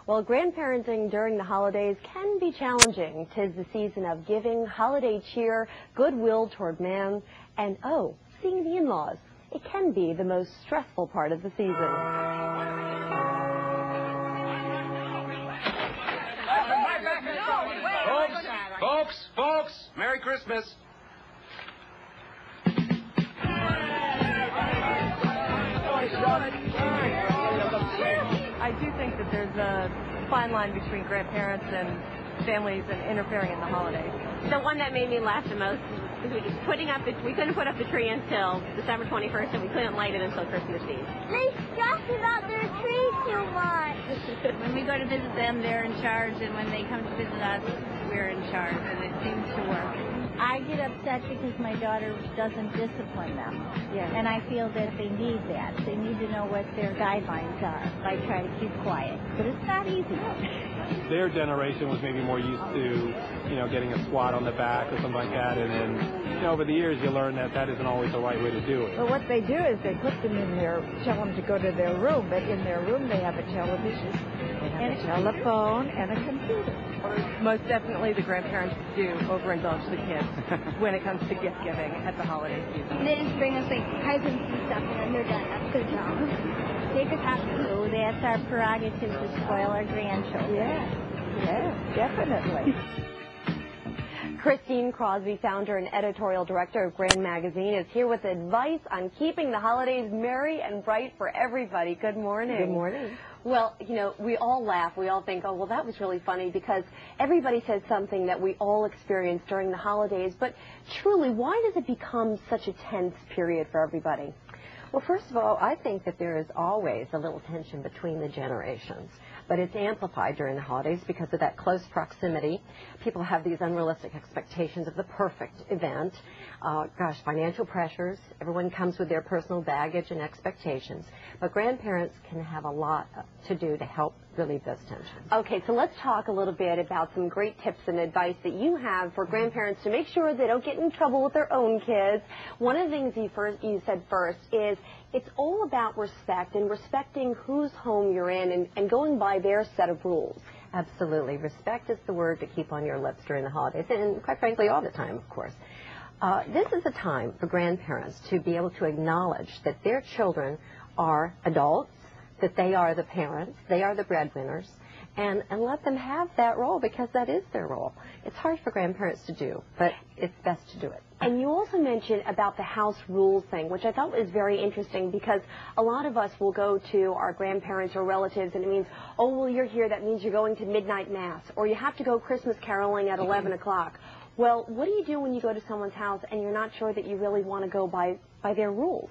Well, grandparenting during the holidays can be challenging. 'Tis the season of giving, holiday cheer, goodwill toward man, and seeing the in-laws. It can be the most stressful part of the season. Folks, Merry Christmas. I do think that there's a fine line between grandparents and families and interfering in the holidays. The one that made me laugh the most was we couldn't put up the tree until December 21st, and we couldn't light it until Christmas Eve. They stress about their tree too much. When we go to visit them, they're in charge, and when they come to visit us, we're in charge, and it seems to work. I get upset because my daughter doesn't discipline them. Yeah. And I feel that they need that. They need to know what their guidelines are. I try to keep quiet. But it's not easy. Their generation was maybe more used to, getting a swat on the back or something like that. And then, over the years, you learn that that isn't always the right way to do it. Well, what they do is they put them in tell them to go to their room, but in their room they have a television, and a telephone, and a computer. Most definitely the grandparents do overindulge the kids when it comes to gift giving at the holiday season. They just bring us presents and stuff, and then they're done. That's good job. They just have to. That's our prerogative to spoil our grandchildren. Yeah, definitely. Christine Crosby, founder and editorial director of Grand Magazine, is here with advice on keeping the holidays merry and bright for everybody. Good morning. Good morning. Well, we all laugh. We all think, well, that was really funny, because everybody says something that we all experience during the holidays. But truly, why does it become such a tense period for everybody? Well, first of all, I think that there is always a little tension between the generations, but it's amplified during the holidays because of that close proximity. People have these unrealistic expectations of the perfect event. Financial pressures. Everyone comes with their personal baggage and expectations, but grandparents can have a lot to do to help relieve those tensions. Okay, so let's talk a little bit about some great tips and advice that you have for grandparents to make sure they don't get in trouble with their own kids. One of the things you said first is it's all about respect and respecting whose home you're in and going by their set of rules. Absolutely. Respect is the word to keep on your lips during the holidays, and quite frankly, all the time, of course. This is a time for grandparents to be able to acknowledge that their children are adults, that they are the parents, they are the breadwinners, and let them have that role, because that is their role. It's hard for grandparents to do, but it's best to do it. And you also mentioned about the house rules thing, which I thought was very interesting, because a lot of us will go to our grandparents or relatives and it means, oh, well, you're here, that means you're going to midnight mass, or you have to go Christmas caroling at 11 o'clock. Well, what do you do when you go to someone's house and you're not sure that you really want to go by their rules?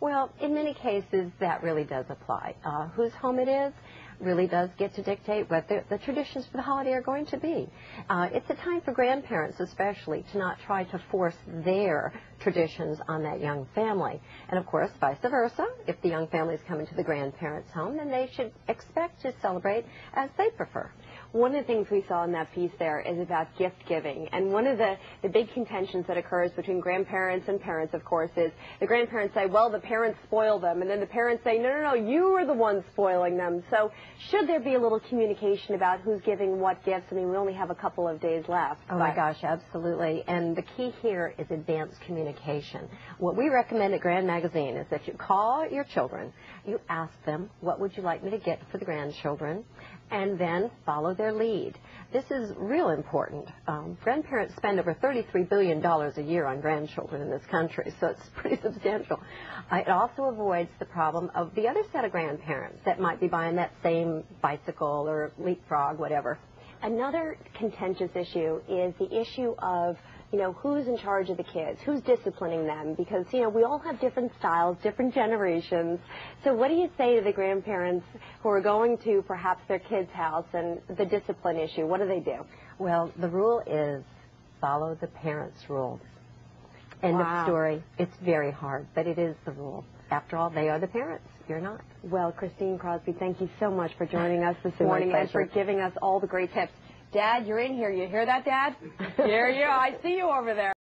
Well, in many cases, that really does apply. Whose home it is really does get to dictate what the traditions for the holiday are going to be. It's a time for grandparents especially to not try to force their traditions on that young family. And of course, vice versa. If the young family is coming to the grandparents' home, then they should expect to celebrate as they prefer. One of the things we saw in that piece there is about gift giving. And one of the big contentions that occurs between grandparents and parents, of course, is the grandparents say, well, the parents spoil them. And then the parents say, no, you were the ones spoiling them. So should there be a little communication about who's giving what gifts? I mean, we only have a couple of days left. Oh, my gosh, absolutely. And the key here is advanced communication. What we recommend at Grand Magazine is that you call your children, you ask them, what would you like me to get for the grandchildren? And then follow their lead. This is real important. Grandparents spend over $33 billion a year on grandchildren in this country, so it's pretty substantial. It also avoids the problem of the other set of grandparents that might be buying that same bicycle or leapfrog, whatever. Another contentious issue is the issue of who's in charge of the kids, who's disciplining them, because, we all have different styles, different generations. So what do you say to the grandparents who are going to perhaps their kid's house and the discipline issue? What do they do? Well, the rule is follow the parents' rules. End of story. It's very hard, but it is the rule. After all, they are the parents. You're not. Well, Christine Crosby, thank you so much for joining us this morning and for giving us all the great tips. Dad, you're in here. You hear that, Dad? Here you are. I see you over there.